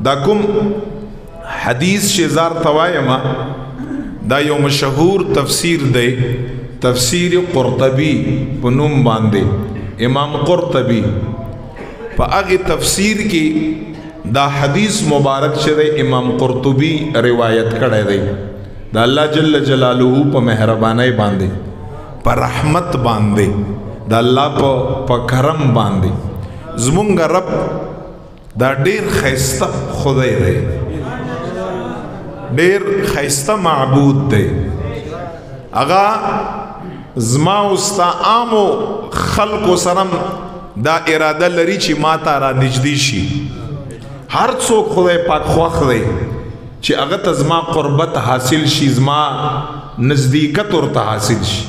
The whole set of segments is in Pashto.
دا کوم حدیث شزار توایما دا یو مشهور تفسیر دی تفسیر قرطبی پنوم باندې امام قرطبی په هغه تفسیر کې دا حدیث مبارک شوی امام قرطبی روایت کړی دی دا الله جل جلاله په مهرباني باندې په رحمت باندې دا الله په کرم باندې زمونږ رب دا ډیر خیسته خدای دی ډیر خیسته معبود دی اغا زما استا عامو خلق سرم دا اراده لري چې ما ته را نږدې شي هر څوک خدای پاک خوښ دی چې هغه ته زما قربت حاصل شي زما نزدېکت ورته حاصل شي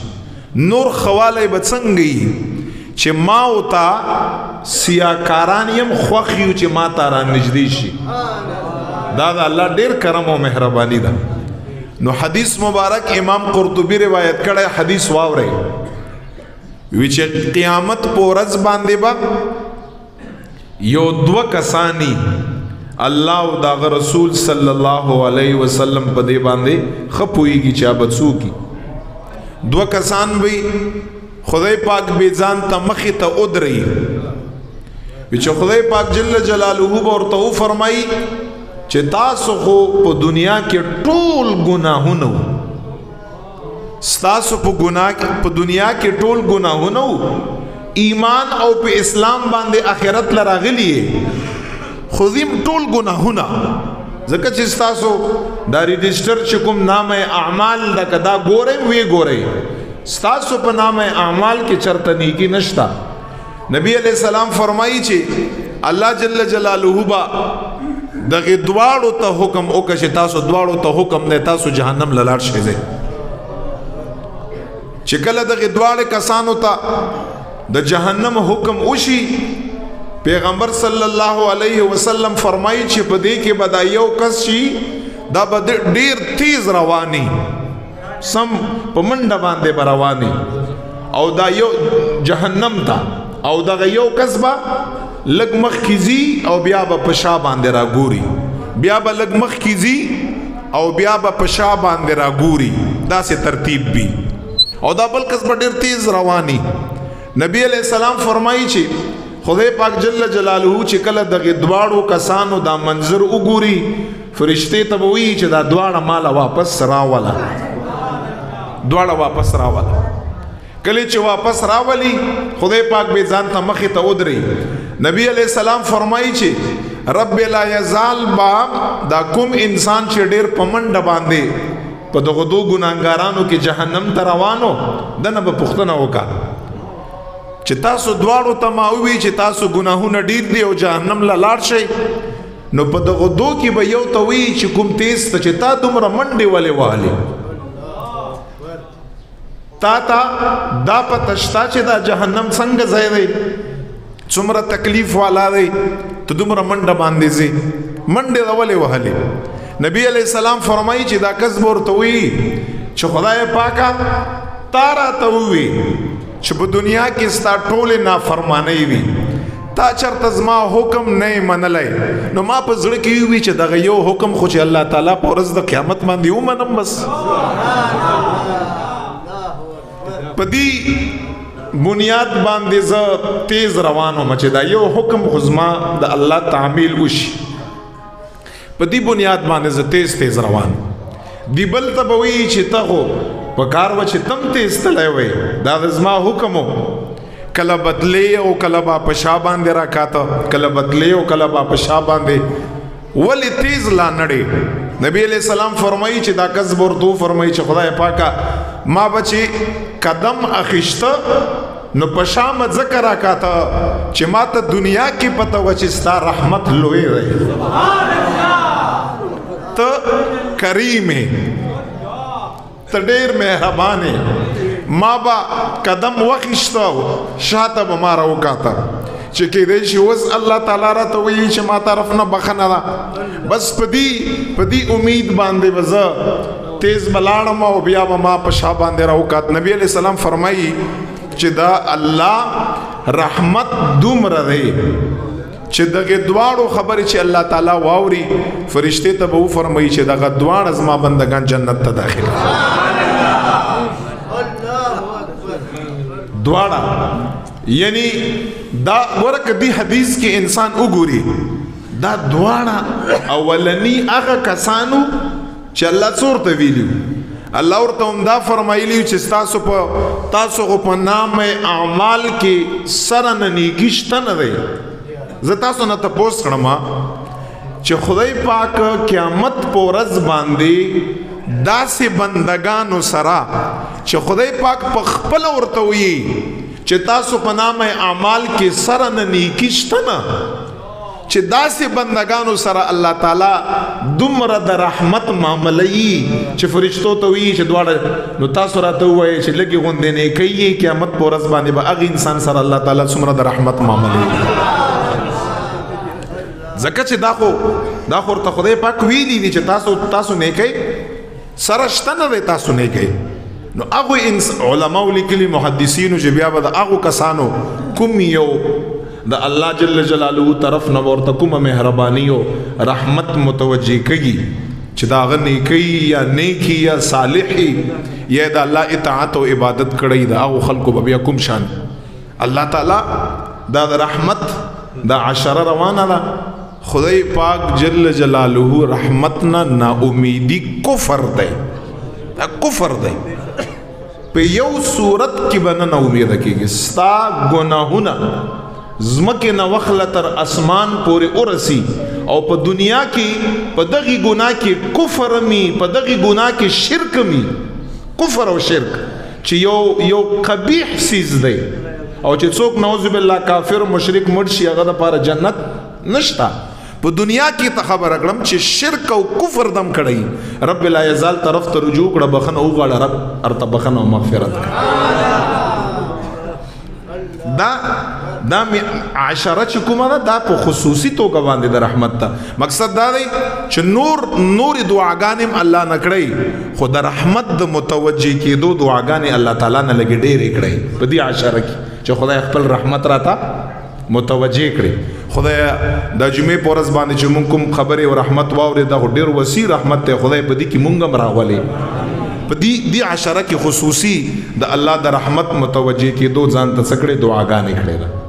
نور خواله به څنګه چې ما او تا سیاکاران یم خوښ یو چې ما ته را نږدې شي دا د الله ډیر کرم او مهرباني ده نو حدیث مبارک امام قرطبی روایت کړی حدیث واورئ وی چې قیامت په ورځ باندې با یو دو کسانی الله او دا رسول صلی الله علیه وسلم په دې باندې خپويږي چې ابڅو کی دو کسان وی خدای پاک به ځان ته مخې ته ودري وی چې خدای پاک جل جلاله ورته فرمایي چې تاسو خو په دنیا کې ټول ګناهونه ستاسو په دنیا کې ټول ګناهونه ایمان او په اسلام باندې آخرت لراغلی خودیم ټول ګناهونه ځکه چې ستاسو دا رجسٹر چې کوم نامه اعمال دا کدا ګورئ وی ګورئ ستاسو په نامه اعمال کې چرته نیکی نشتا نبی علیہ السلام فرمایي چې الله جل جلاله با دغه دواړو ته حکم وکړي چې تاسو دواړو ته حکم نه تاسو جهنم لاړ شئ چې کله دغه دواړه کسانو ته د جهنم حکم وشي پیغمبر صلی الله علیه وسلم فرمایي چې په دې کې بدایو کس شي دا بد ډیر تیز رواني سم په منډه باندې رواني او دا یو جهنم ته او دا یو کسبه لګ مخ کیزي او بیا به پشا باندې راګوري بیا به لګ مخ کیزي او بیا به پشا باندې راګوري دا سه ترتیب بي او دا بل کس ډیر تیز رواني نبی علیہ السلام فرمایي چې خدای پاک جل جلاله چې کله دغه دواړو کسانو دا منظر وګوري فرشته ته وایي چې دا دواړه مال واپس راولا کله چې واپس راولي خدای پاک به ځان ته مخې ته ودري نبی علیہ السلام فرمایي چې رب لا یزال با دا کوم انسان چې ډیر پمنډ باندې په دغه دو ګناګارانو کې جهنم ته روانو دنه په پښتنه وکا چې تاسو دواړو ته ماوي چې تاسو ګناهونه ډیر دي او جهنم لاړ شي نو په دغه دو کې به یو ته وی چې کوم تیز ته چې تا دومره منډې ولې والی تا دا پتشتا چې دا جهنم څنګه ځای دی څومره تکلیف والا دی ته دومره منډه باندې زی منډې ولې وهلې نبی علیہ السلام فرمایي چې دا کس ورته وی چې خدای پاکا تارا ته وی چې په دنیا کې ستا ټولې نافرمانی وي تا چرته زما حکم نه منلی نو ما په زړه کې وی چې دغه یو حکم خو چې الله تعالی په ورځ د قیامت باندې ومنم بس په دې بنیاد باندې زه تیز روانو چې دا یو حکم خو زما د الله تعمیل وشي په دې بنیاد باندې زه تیز روان دی بل ته به وی چې ته خو په کار و چې تم تیز تللی وی دا زما حکم کله بدلی او کله با په شا باندې راکاته کله بدلی او کله با په شا باندې ولی تیز لا نړی نبی علیہ السلام فرمایي چې دا کس ورته فرمایي چې خدای پاکا ما بچي قدم اخیشته نو په شا مت ذکر راکاته چې ما ته دنیا کې پته و چې ستا رحمت لوی دی سبحان الله ته کریم ته ډیر مهربان ما با قدم وخیشته شاته به ما راوکاته چې کېدای شي اوس الله تعالی راته وایي چې ما طرف نه بخنه ده بس په دې امید باندې وزه تیز بلاړم او بیا به ما په شا باندې راوکات نبی علیہ السلام فرمایي چې دا الله رحمت دومره دی چې دغه دواړو خبرې چې الله تعالی واوري فرشته ته به فرمایي چې دغه دواړه زما بندگان جنت ته داخل دواړه یعنی دا ورکه دی حدیث کې انسان وګوري دا دواړه اولنی هغه کسانو چې الله څورته ویلو الله ورته هم دا فرمایلی چې تاسو په نام اعمال کې سره نه نیکی شته نه دی زه تاسو نه تپوس کړم چې خدای پاک قیامت په ورځ باندې داسې بندگانو سره چې خدای پاک په خپل ورته وي چې تاسو په نام اعمال کې سره نه نیکی شته نه چې داسې بندگانو سره الله تعالی دومره د رحمت معاملې چې فرشتو ته وی چې دواړه نو تاسو راته وایي چې لګي غوندې نه کوي قیامت په ورځ باندې به هغه انسان سره الله تعالی څومره د رحمت معاملې ځکه چې دا خو ورته خدای پاک ویلي دي چې تاسو نه کوي سره شته نه تاسو نه کوي نو هغه علماء لیکلي محدثینو چې بیا به د هغو کسانو کوم یو د الله جل جلاله طرف نه ورته کومه مهرباني او رحمت متوجي کوي چې دا غني کوي یا نیکی یا صالحي یا د الله اطاعت او عبادت کړی دا او خلکو به بیا کوم شان الله تعالی دا د رحمت دا عشره روانه ده خدای پاک جل جلاله رحمتنا نا امیدی کفر دی دا کفر دی په یو صورت کې بنه نا امید کېږي ستا ګناهونه زمکه نو وخله تر اسمان پورې ورسی او په دنیا کې په دغه ګناه کې کفر می په دغه ګناه کې شرک می کفر او شرک چې یو قبیح سیز دی او چې څوک نعوذ بالله کافر مشرک مرشي هغه د پاره جنت نشتا په دنیا کې ته خبر اکړم چې شرک او کفر دم کړی رب لا یزال طرف ته رجوع کړه بخنه او غاړه رب ارته بخنه او مغفرت دا عشره چې کومه ده دا په خصوصي توګه باندې د رحمت ته مقصد دا دی چې نور دعاګانې الله نه کړی خو د رحمت د متوجي کېدو دعاګانې الله تعالی نه لګي ډېرې کړی په دې عشره کې چې خدای خپل رحمت راته متوجي کړي خدای د جمعې په ورځ باندې چې مونږ کوم خبرې او رحمت واورې دا ډېر وسیع رحمت دی خدای په دې کې مونږ هم راولي په دې عشره کې خصوصي د الله د رحمت متوجي کېدو ځان ته څکړې دعاګانې کړې ده